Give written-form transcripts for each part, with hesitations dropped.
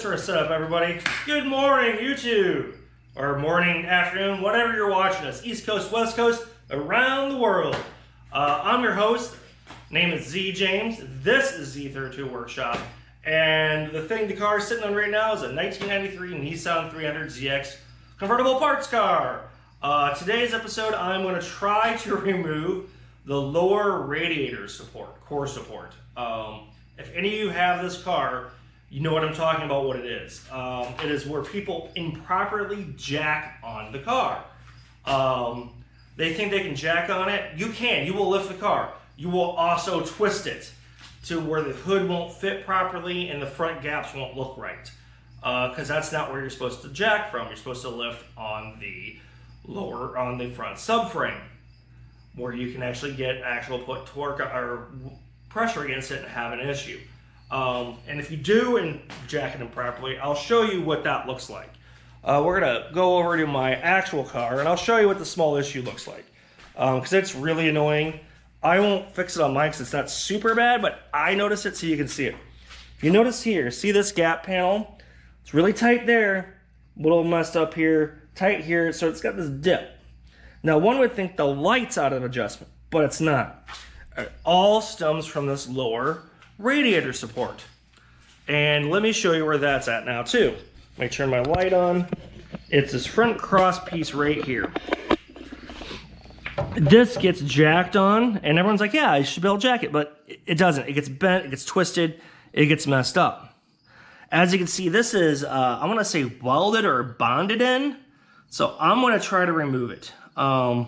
For a setup, everybody. Good morning, YouTube, or morning, afternoon, whatever you're watching us, East Coast, West Coast, around the world. I'm your host. Name is Z James. This is Z32 Workshop, and the car is sitting on right now is a 1993 Nissan 300ZX convertible parts car. Today's episode, I'm going to try to remove the lower radiator core support. If any of you have this car, you know what I'm talking about, what it is. It is where people improperly jack on the car. They think they can jack on it. You can. You will lift the car. You will also twist it to where the hood won't fit properly and the front gaps won't look right. Because that's not where you're supposed to jack from. You're supposed to lift on the front subframe, where you can actually get put torque or pressure against it and have an issue. And if you do and jack it improperly, I'll show you what that looks like. We're gonna go over to my actual car and I'll show you what the small issue looks like. Because it's really annoying. I won't fix it on mine because it's not super bad, but I notice it so you can see it. If you notice here, see this gap panel? It's really tight there, a little messed up here, tight here, so it's got this dip. Now one would think the light's out of adjustment, but it's not. It all stems from this lower radiator support. And let me show you where that's at now too. Let me turn my light on. It's this front cross piece right here. This gets jacked on and everyone's like, yeah, I should be able to jack it, but it doesn't. It gets bent, it gets twisted, it gets messed up. As you can see, this is, I want to say welded or bonded in. So I'm going to try to remove it. I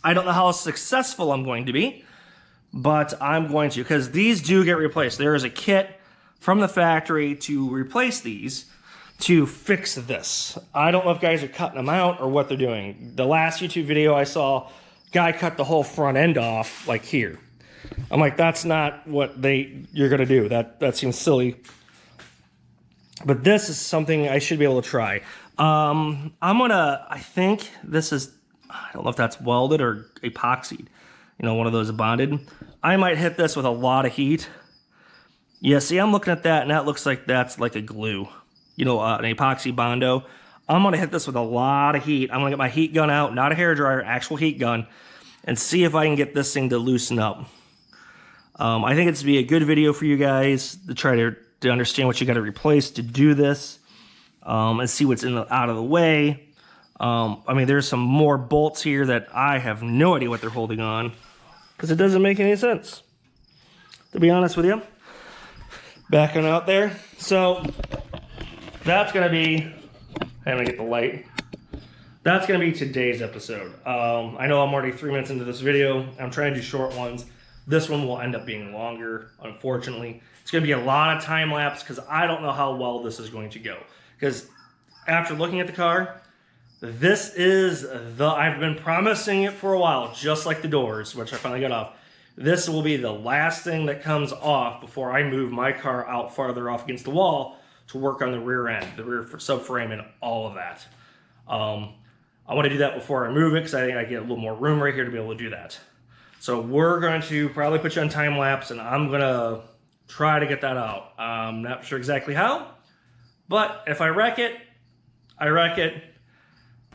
don't know how successful I'm going to be, but I'm going to, because these do get replaced. There is a kit from the factory to replace these, to fix this. I don't know if guys are cutting them out or what they're doing. The last YouTube video I saw, guy cut the whole front end off, like here. I'm like, that's not what you're gonna do. That seems silly. But this is something I should be able to try. I think this is, I don't know if that's welded or epoxied. You know, one of those bonded. I might hit this with a lot of heat. Yeah, see, I'm looking at that, and that looks like that's like a glue. You know, an epoxy bondo. I'm gonna hit this with a lot of heat. I'm gonna get my heat gun out, not a hairdryer, actual heat gun, and see if I can get this thing to loosen up. I think it's to be a good video for you guys to try to understand what you gotta replace to do this, and see what's out of the way. I mean, there's some more bolts here that I have no idea what they're holding on, because it doesn't make any sense, to be honest with you. Backing out there. So that's gonna be, I'm gonna get the light. That's gonna be today's episode. I know I'm already 3 minutes into this video. I'm trying to do short ones. This one will end up being longer, unfortunately. It's gonna be a lot of time lapse because I don't know how well this is going to go. Because after looking at the car, this is I've been promising it for a while, just like the doors, which I finally got off. This will be the last thing that comes off before I move my car out farther off against the wall to work on the rear end, the rear subframe, and all of that. I want to do that before I move it because I think I get a little more room right here to be able to do that. So we're going to probably put you on time lapse, and I'm going to try to get that out. I'm not sure exactly how, but if I wreck it, I wreck it.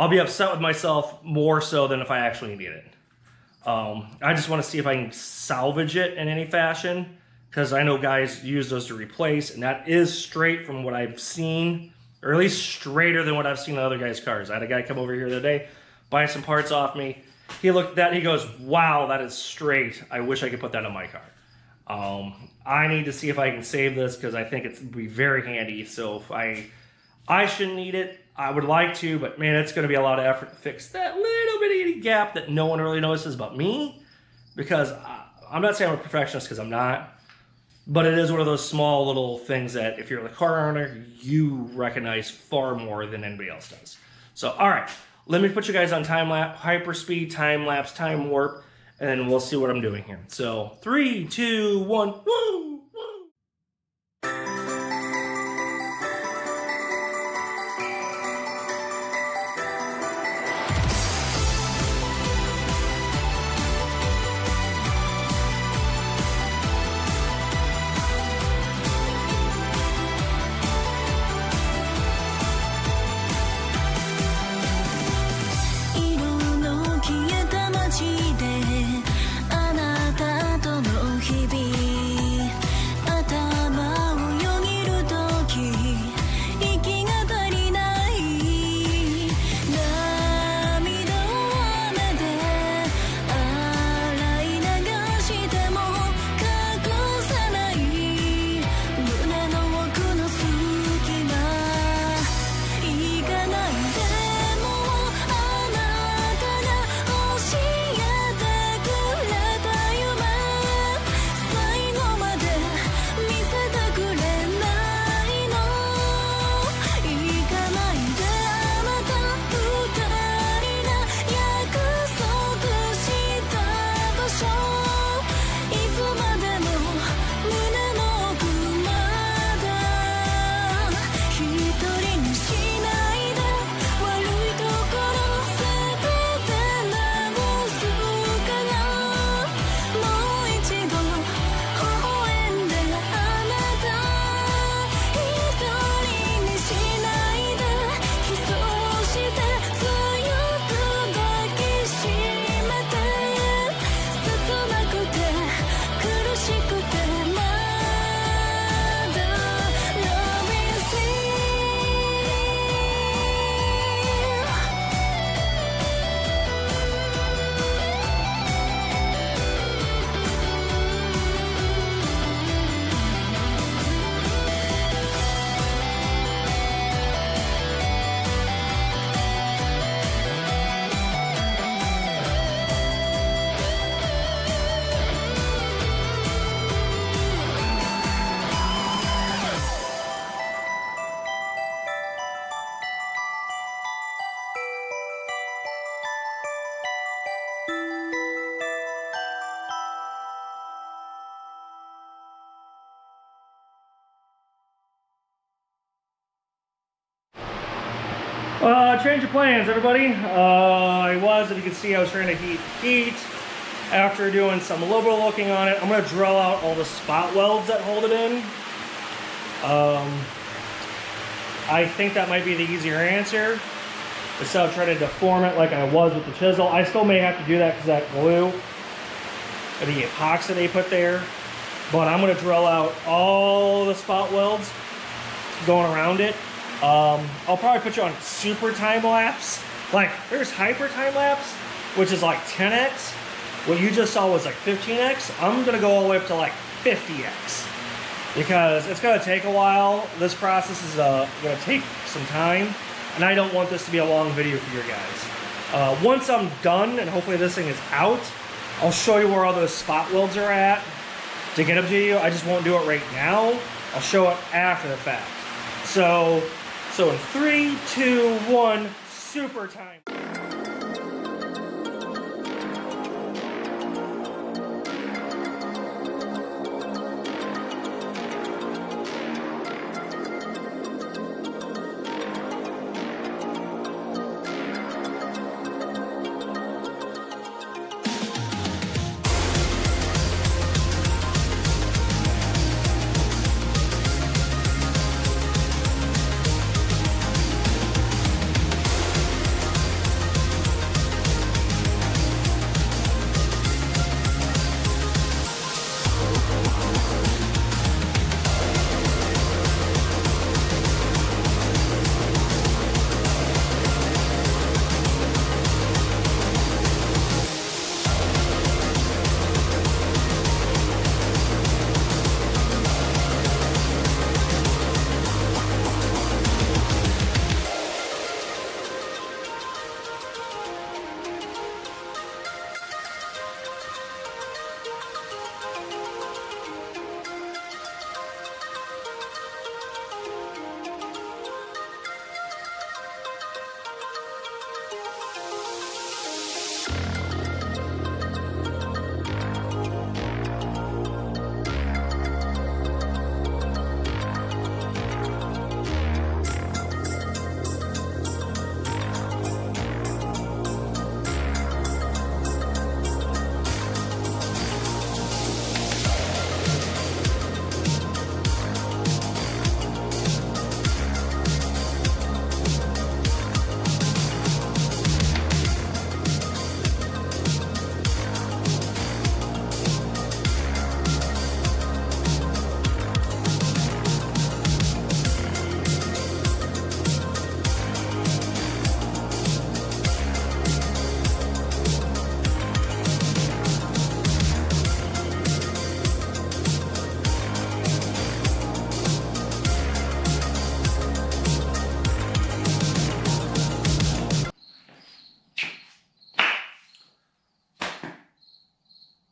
I'll be upset with myself more so than if I actually need it. I just want to see if I can salvage it in any fashion, because I know guys use those to replace, and that is straight from what I've seen, or at least straighter than what I've seen on other guys' cars. I had a guy come over here the other day, buy some parts off me. He looked at that and he goes, wow, that is straight. I wish I could put that on my car. I need to see if I can save this, because I think it's be very handy. So if I shouldn't need it, I would like to, but man, it's going to be a lot of effort to fix that little bitty gap that no one really notices but me, because I'm not saying I'm a perfectionist, because I'm not, but it is one of those small little things that if you're the car owner, you recognize far more than anybody else does. So, all right, let me put you guys on time lapse, hyperspeed, time lapse, time warp, and then we'll see what I'm doing here. So 3, 2, 1, woo! Change of plans, everybody. If you can see, I was trying to heat. After doing a little bit of looking on it, I'm going to drill out all the spot welds that hold it in. I think that might be the easier answer. Instead of trying to deform it like I was with the chisel. I still may have to do that because that glue and the epoxy they put there. But I'm going to drill out all the spot welds going around it. I'll probably put you on super time lapse. Like, there's hyper time lapse, which is like 10x. What you just saw was like 15x. I'm gonna go all the way up to like 50x because it's gonna take a while. This process is gonna take some time, and I don't want this to be a long video for you guys. Once I'm done, and hopefully this thing is out, I'll show you where all those spot welds are at to get them to you. I just won't do it right now. I'll show it after the fact. So in 3, 2, 1, super time.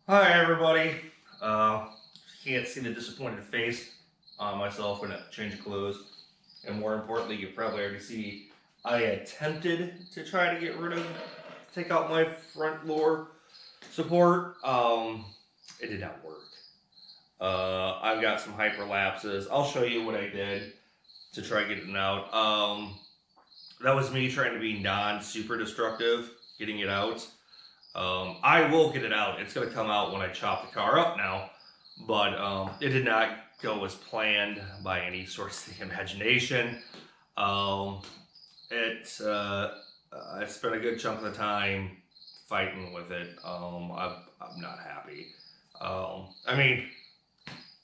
Hi everybody. Can't see the disappointed face on myself when I change of clothes. And more importantly, you probably already see I attempted to try to take out my front lower support. It did not work. I've got some hyperlapses. I'll show you what I did to try getting it out. That was me trying to be non-super destructive, getting it out. I will get it out. It's going to come out when I chop the car up now, but it did not go as planned by any source of the imagination. I spent a good chunk of the time fighting with it. I'm not happy. I mean,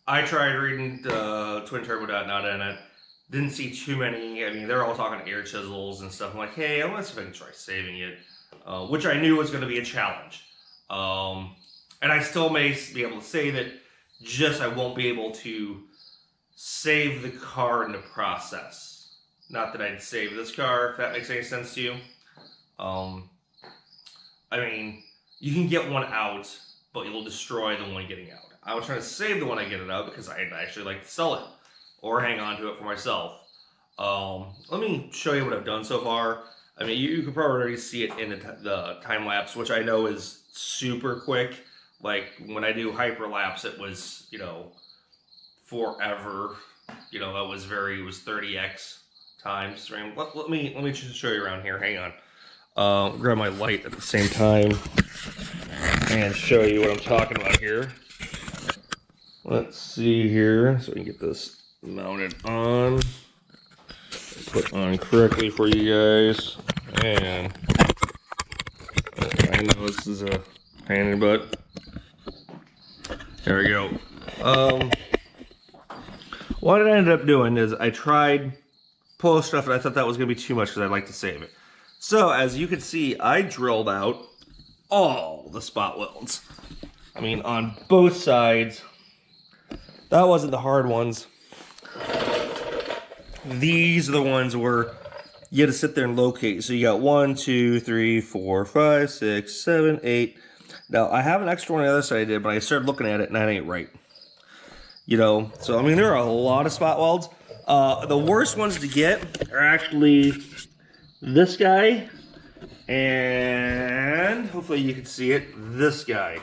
I tried reading the twinturbo.net in it. Didn't see too many. I mean, they're all talking air chisels and stuff. I'm like, hey, I want to see if I can try saving it. Which I knew was going to be a challenge. And I still may be able to save it, just I won't be able to save the car in the process. Not that I'd save this car, if that makes any sense to you. I mean, you can get one out, but you'll destroy the one getting out. I was trying to save the one I get it out because I'd actually like to sell it or hang on to it for myself. Let me show you what I've done so far. I mean, you could probably already see it in the time lapse, which I know is super quick. Like when I do hyperlapse, it was, you know, forever. You know, it was 30x time stream. Let me just show you around here. Hang on. Grab my light at the same time and show you what I'm talking about here. Let's see here, so we can get this mounted on, put on correctly for you guys. And I know this is a pain in the butt. There we go. What I ended up doing is I tried pull stuff, and I thought that was going to be too much because I'd like to save it. So as you can see, I drilled out all the spot welds. I mean, on both sides. That wasn't the hard ones. These are the ones where you had to sit there and locate. So you got 1, 2, 3, 4, 5, 6, 7, 8. Now I have an extra one on the other side I did, but I started looking at it and that ain't right. You know, so I mean there are a lot of spot welds. The worst ones to get are actually this guy, and hopefully you can see it, this guy.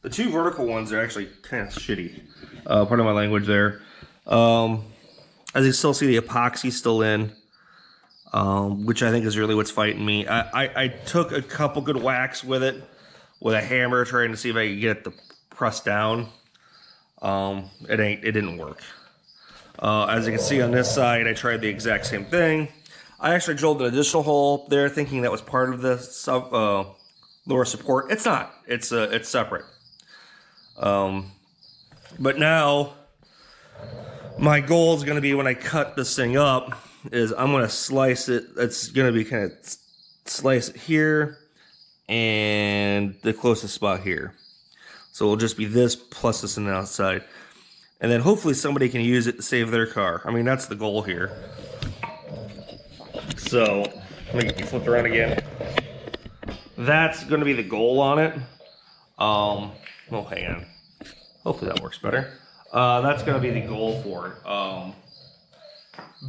The two vertical ones are actually kind of shitty. Pardon my language there. As you still see, the epoxy's still in, which I think is really what's fighting me. I took a couple good whacks with it, with a hammer, trying to see if I could get it to press down. It didn't work. As you can see on this side, I tried the exact same thing. I actually drilled an additional hole there, thinking that was part of the lower support. It's not. It's separate. But now my goal is going to be, when I cut this thing up, is I'm going to slice it. It's going to be kind of slice it here and the closest spot here. So it'll just be this plus this on the outside. And then hopefully somebody can use it to save their car. I mean, that's the goal here. So let me get you flipped around again. That's going to be the goal on it. Well, hang on. Hopefully that works better. That's going to be the goal for it.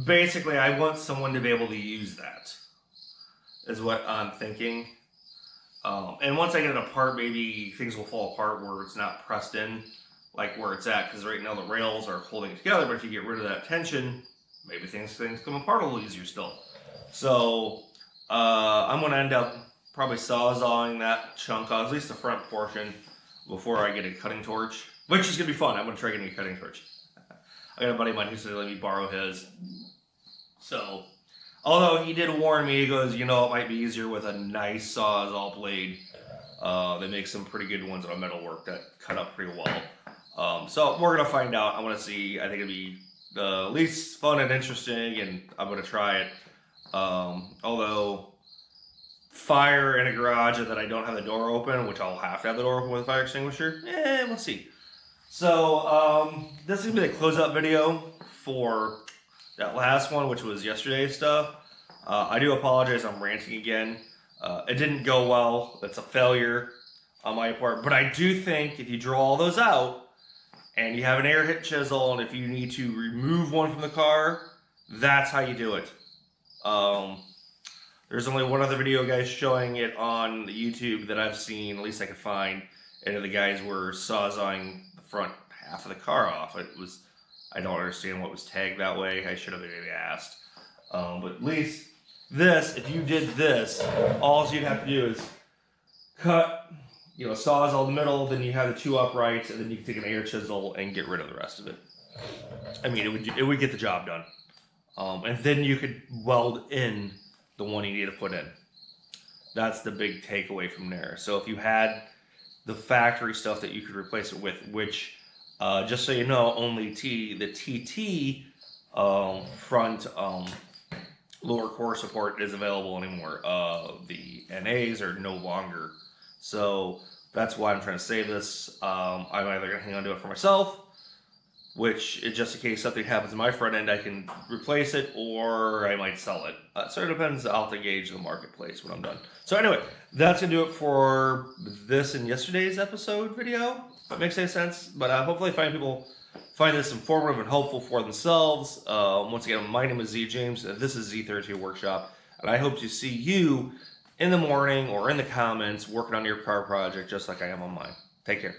Basically, I want someone to be able to use that, is what I'm thinking. And once I get it apart, maybe things will fall apart where it's not pressed in like where it's at, because right now the rails are holding it together, but if you get rid of that tension, maybe things come apart a little easier still. So I'm going to end up probably sawzawing that chunk off, at least the front portion, before I get a cutting torch, which is going to be fun. I'm going to try getting a cutting torch. I got a buddy of mine who said let me borrow his. So, although he did warn me, he goes, you know, it might be easier with a nice sawzall blade. They make some pretty good ones on metalwork that cut up pretty well. So we're going to find out. I want to see. I think it'll be at least fun and interesting, and I'm going to try it. Although fire in a garage that I don't have the door open, which I'll have to have the door open with a fire extinguisher, we'll see. So this is going to be the closeout video for that last one, which was yesterday's stuff. I do apologize, I'm ranting again. It didn't go well. That's a failure on my part. But I do think if you draw all those out, and you have an air hit chisel, and if you need to remove one from the car, that's how you do it. There's only one other video, guys, showing it on YouTube that I've seen, at least I could find, and the guys were sawzawing the front half of the car off. I don't understand what was tagged that way. I should have maybe asked. But at least this, if you did this, all you'd have to do is cut, saws all the middle, then you have the two uprights, and then you can take an air chisel and get rid of the rest of it. I mean, it would get the job done. And then you could weld in the one you need to put in. That's the big takeaway from there. So if you had the factory stuff that you could replace it with, which, just so you know, only the TT front lower core support is available anymore. The NAs are no longer. So that's why I'm trying to save this. I'm either going to hang on to it for myself, which, just in case something happens to my front end, I can replace it, or I might sell it. So it depends. I'll have to gauge the marketplace when I'm done. So anyway, that's going to do it for this and yesterday's episode video. If that makes any sense. But hopefully people find this informative and helpful for themselves. Once again, my name is Z James. This is Z32 Workshop. And I hope to see you in the morning or in the comments working on your car project just like I am on mine. Take care.